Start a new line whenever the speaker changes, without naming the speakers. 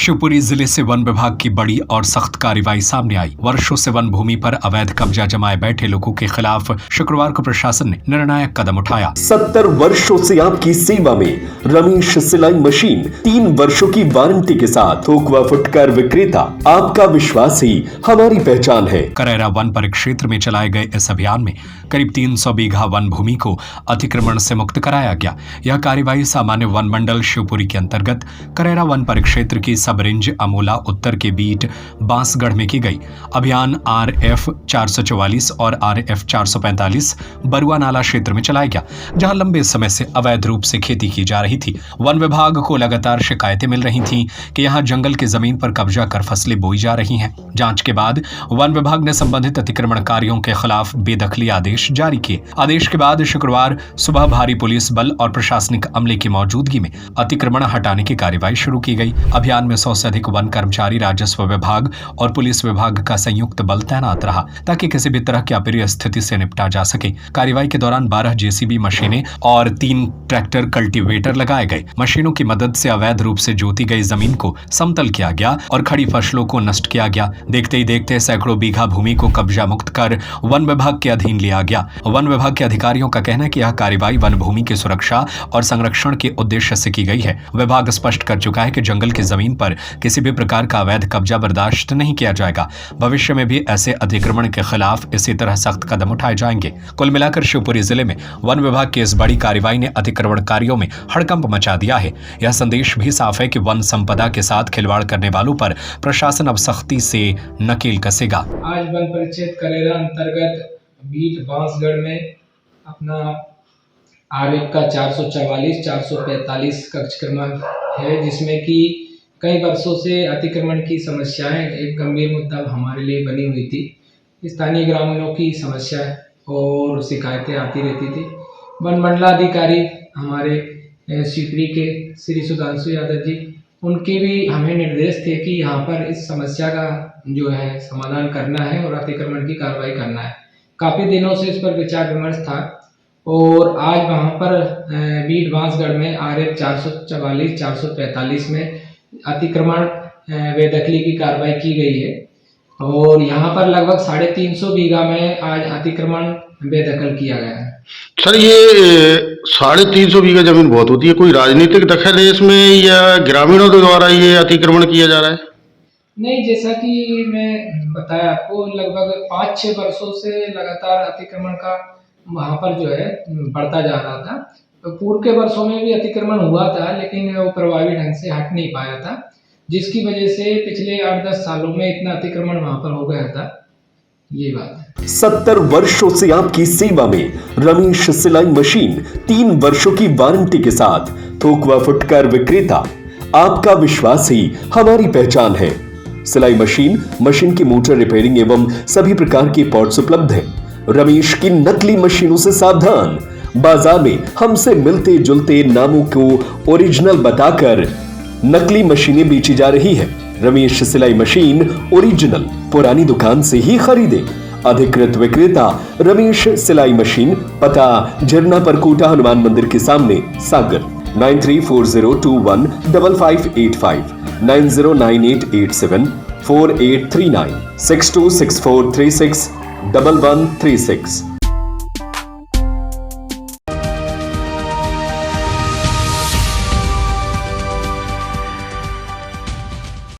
शिवपुरी जिले से वन विभाग की बड़ी और सख्त कार्रवाई सामने आई। वर्षों से वन भूमि पर अवैध कब्जा जमाए बैठे लोगों के खिलाफ शुक्रवार को प्रशासन ने निर्णायक कदम उठाया।
70 वर्षों से आपकी सेवा में रमेश सिलाई मशीन 3 वर्षों की वारंटी के साथ थोक व फुटकर विक्रेता। आपका विश्वास ही हमारी पहचान है।
करैरा वन परिक्षेत्र में चलाए गए इस अभियान में करीब 300 बीघा वन भूमि को अतिक्रमण से मुक्त कराया गया। यह कार्रवाई सामान्य वन मंडल शिवपुरी के अंतर्गत करैरा वन परिक्षेत्र की सब रेंज अमोला उत्तर के बीट बांसगढ़ में की गई। अभियान RF 444 और RF 445 बरुआ नाला क्षेत्र में चलाया गया, जहां लंबे समय से अवैध रूप से खेती की जा रही थी। वन विभाग को लगातार शिकायतें मिल रही थीं कि यहां जंगल की जमीन पर कब्जा कर फसलें बोई जा रही हैं। जांच के बाद वन विभाग ने संबंधित अतिक्रमणकारियों के खिलाफ बेदखली आदेश जारी किए। आदेश के बाद शुक्रवार सुबह भारी पुलिस बल और प्रशासनिक अमले की मौजूदगी में अतिक्रमण हटाने की कार्रवाई शुरू की गई। अभियान में 100 से अधिक वन कर्मचारी, राजस्व विभाग और पुलिस विभाग का संयुक्त बल तैनात रहा ताकि किसी भी तरह की अप्रिय स्थिति से निपटा जा सके। कार्रवाई के दौरान 12 JCB मशीनें और 3 ट्रैक्टर कल्टीवेटर लगाए गए। मशीनों की मदद से अवैध रूप से जोती गई जमीन को समतल किया गया और खड़ी फसलों को नष्ट किया गया। देखते ही देखते सैकड़ों बीघा भूमि को कब्जा मुक्त कर वन विभाग के अधीन लिया गया। वन विभाग के अधिकारियों का कहना है कि यह कार्रवाई वन भूमि की सुरक्षा और संरक्षण के उद्देश्य से की गई है। विभाग स्पष्ट कर चुका है कि जंगल की जमीन पर किसी भी प्रकार का अवैध कब्जा बर्दाश्त नहीं किया जाएगा। भविष्य में भी ऐसे अतिक्रमण के खिलाफ इसी तरह सख्त कदम उठाए जाएंगे। कुल मिलाकर शिवपुरी जिले में वन विभाग की इस बड़ी कार्रवाई ने अतिक्रमणकारियों में हड़कंप मचा दिया है। यह संदेश भी साफ है कि वन संपदा के साथ खिलवाड़ करने वालों पर प्रशासन अब सख्ती से नकेल कसेगा।
आज वन परिक्षेत्र करैरा अंतर्गत बीट बांसगढ़ में अपना RF का 444, 445 का अतिक्रमण है, जिसमें कि कई वर्षों से अतिक्रमण की समस्याएं एक गंभीर मुद्दा हमारे लिए बनी हुई थी। स्थानीय ग्रामीणों की समस्या और शिकायतें आती रहती थी। वन मंडलाधिकारी हमारे शिवपुरी के श्री सुधांशु यादव जी, उनके भी हमें निर्देश थे कि यहाँ पर इस समस्या का जो है समाधान करना है और अतिक्रमण की कार्रवाई करना है। काफ़ी दिनों से इस पर विचार विमर्श था और आज वहाँ पर बीट बांसगढ़ में RF 444, 445 में अतिक्रमण बेदखली की कार्रवाई की गई है और यहाँ पर लगभग 350 बीघा में आज अतिक्रमण बेदखल किया गया है।
सर, ये 350 बीघा जमीन बहुत होती है। कोई राजनीतिक दखल है इसमें या ग्रामीणों के द्वारा ये अतिक्रमण किया जा रहा है?
नहीं, जैसा कि मैं बताया आपको, लगभग 5-6 वर्षों से लगातार अतिक्रमण का वहाँ पर जो है बढ़ता जा रहा था। तो पूर्व के वर्षों में भी अतिक्रमण हुआ था, लेकिन वो प्रभावी ढंग से हट नहीं पाया था, जिसकी वजह से पिछले 8-10 सालों में इतना अतिक्रमण वहाँ पर हो गया था। ये बात है।
70 वर्षों से आपकी सेवा में रमेश सिलाई मशीन 3 वर्षों की वारंटी के साथ थोक व फुटकर विक्रेता। आपका विश्वास ही हमारी पहचान है। सिलाई मशीन की मोटर रिपेयरिंग एवं सभी प्रकार के पार्ट्स उपलब्ध है। रमेश की नकली मशीनों से सावधान। बाजार में हमसे मिलते जुलते नामों को ओरिजिनल बताकर नकली मशीनें बेची जा रही है। रमेश सिलाई मशीन ओरिजिनल पुरानी दुकान से ही खरीदे। अधिकृत विक्रेता रमेश सिलाई मशीन, पता झरना परकोटा हनुमान मंदिर के सामने, सागर। 9340215585, 9098874839, 6264361136।